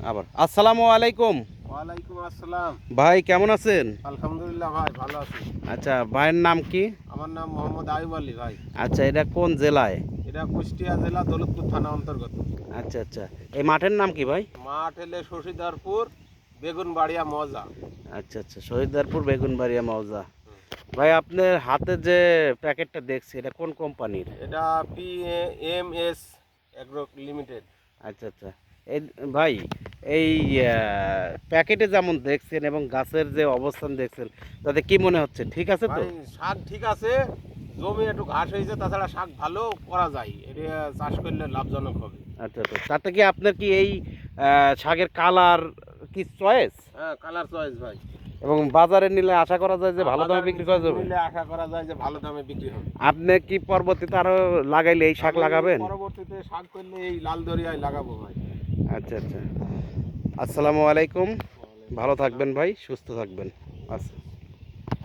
আবার আসসালামু আলাইকুম। ওয়ালাইকুম আসসালাম। ভাই কেমন আছেন? আলহামদুলিল্লাহ ভাই, ভালো আছি। আচ্ছা, ভাইয়ের নাম কি? আমার নাম মোহাম্মদ আয়ুব আলী ভাই। আচ্ছা, এটা কোন জেলায়? এটা কুষ্টিয়া জেলা দৌলতপুর থানা অন্তর্গত। আচ্ছা আচ্ছা, এই মাঠের নাম কি ভাই? মাঠ এলে শশীদারপুর বেগুনবাড়িয়া মৌজা। আচ্ছা আচ্ছা, শহীদদারপুর বেগুনবাড়িয়া মৌজা। ভাই আপনার হাতে যে প্যাকেটটা দেখছি এটা কোন কোম্পানির? এটা PMS এগ্রো লিমিটেড। আচ্ছা আচ্ছা, এই ভাই এই প্যাকেটে যেমন দেখছেন এবং গাছের যে অবস্থান দেখছেন তাতে কি মনে হচ্ছে ঠিক আছে তো? ভাই শাক ঠিক আছে, জমি একটু ঘাস হয়েছে, তাছাড়া শাক ভালো করা যায়, এটা চাষ করলে লাভজনক হবে। আচ্ছা আচ্ছা, তাতে কি আপনার কি এই শাকের কালার কি চয়েস? হ্যাঁ, কালার চয়েস ভাই। এবং বাজারে নিলে আশা করা যায় যে ভালো দামে বিক্রি করা যাবে। নিলে আশা করা যায় যে ভালো দামে বিক্রি হবে। আপনি কি পরবর্তীতে আরো লাগাইলে এই শাক আমি লাগাবেন? পরবর্তীতে শাক করলে এই লাল দরিয়ায় লাগাবো ভাই। আচ্ছা আচ্ছা, আসসালামু আলাইকুম। ভালো থাকবেন ভাই, সুস্থ থাকবেন। আচ্ছা।